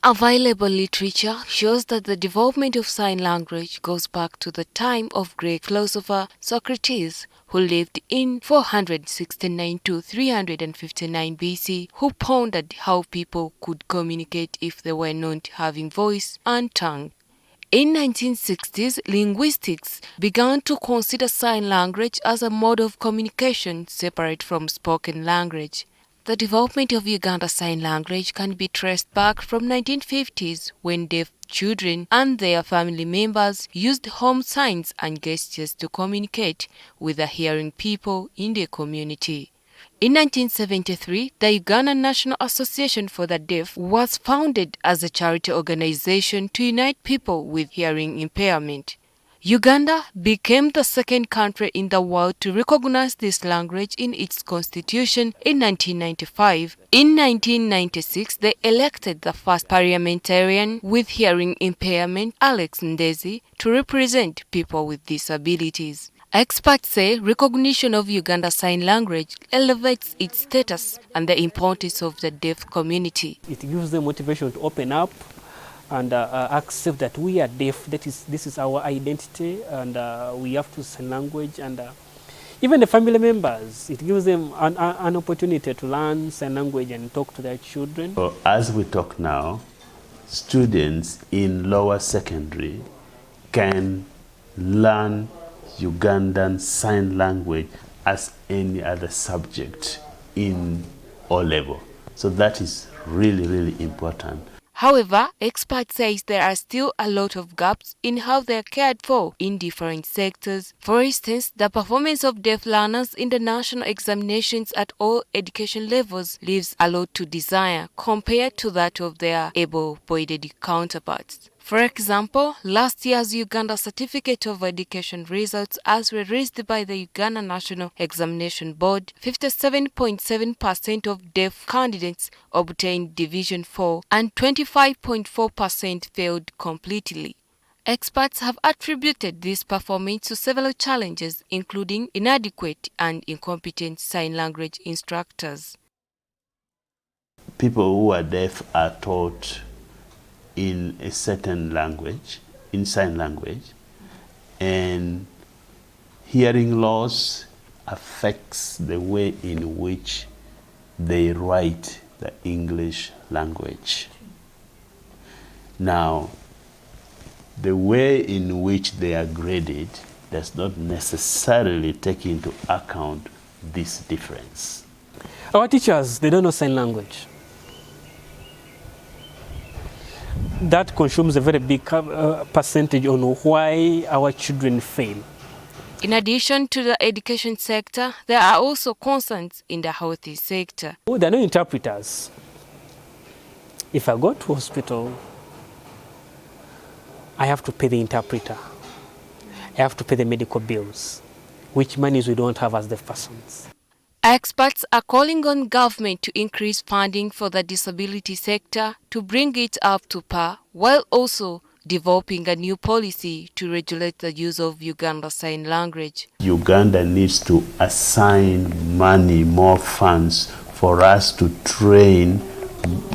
Available literature shows that the development of sign language goes back to the time of Greek philosopher Socrates, who lived in 469 to 359 BC, who pondered how people could communicate if they were not having voice and tongue. In 1960s, linguistics began to consider sign language as a mode of communication separate from spoken language. The development of Uganda Sign Language can be traced back from 1950s when deaf children and their family members used home signs and gestures to communicate with the hearing people in their community. In 1973, the Uganda National Association for the Deaf was founded as a charity organization to unite people with hearing impairment. Uganda became the second country in the world to recognize this language in its constitution in 1995. In 1996, they elected the first parliamentarian with hearing impairment, Alex Ndezi, to represent people with disabilities. Experts say recognition of Uganda Sign Language elevates its status and the importance of the deaf community. It gives them motivation to open up and accept that we are deaf. This is our identity, and we have to sign language. And even the family members, it gives them an opportunity to learn sign language and talk to their children. So as we talk now, students in lower secondary can learn Ugandan Sign Language as any other subject in O level. So that is really, really important. However, experts say there are still a lot of gaps in how they are cared for in different sectors. For instance, the performance of deaf learners in the national examinations at all education levels leaves a lot to desire compared to that of their able-bodied counterparts. For example, last year's Uganda Certificate of Education results as released by the Uganda National Examination Board, 57.7% of deaf candidates obtained Division 4 and 25.4% failed completely. Experts have attributed this performance to several challenges, including inadequate and incompetent sign language instructors. People who are deaf are taught in a certain language, in sign language, and hearing loss affects the way in which they write the English language. Now, the way in which they are graded does not necessarily take into account this difference. Our teachers, they don't know sign language. That consumes a very big percentage on why our children fail. In addition to the education sector, there are also concerns in the health sector. Oh, there are no interpreters. If I go to hospital, I have to pay the interpreter. I have to pay the medical bills, which monies we don't have as deaf persons. Experts are calling on government to increase funding for the disability sector to bring it up to par, while also developing a new policy to regulate the use of Uganda Sign Language. Uganda needs to assign money, more funds for us to train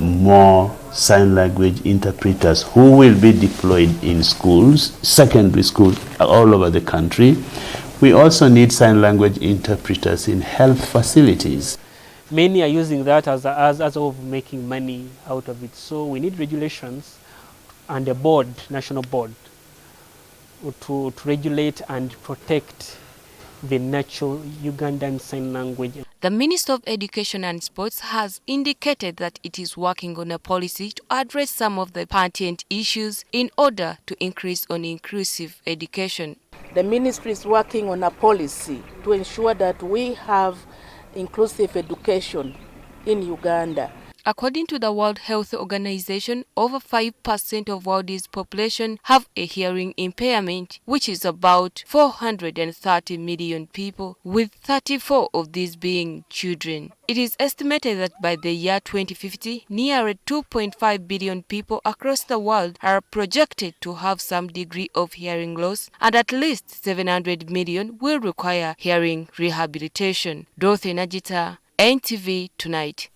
more sign language interpreters who will be deployed in schools, secondary schools all over the country. We also need sign language interpreters in health facilities. Many are using that as a of making money out of it. So we need regulations and a board, national board, to regulate and protect the natural Ugandan Sign Language. The Minister of Education and Sports has indicated that it is working on a policy to address some of the pertinent issues in order to increase on inclusive education. The ministry is working on a policy to ensure that we have inclusive education in Uganda. According to the World Health Organization, over 5% of world's population have a hearing impairment, which is about 430 million people, with 34 of these being children. It is estimated that by the year 2050, nearly 2.5 billion people across the world are projected to have some degree of hearing loss, and at least 700 million will require hearing rehabilitation. Dorothy Najita, NTV Tonight.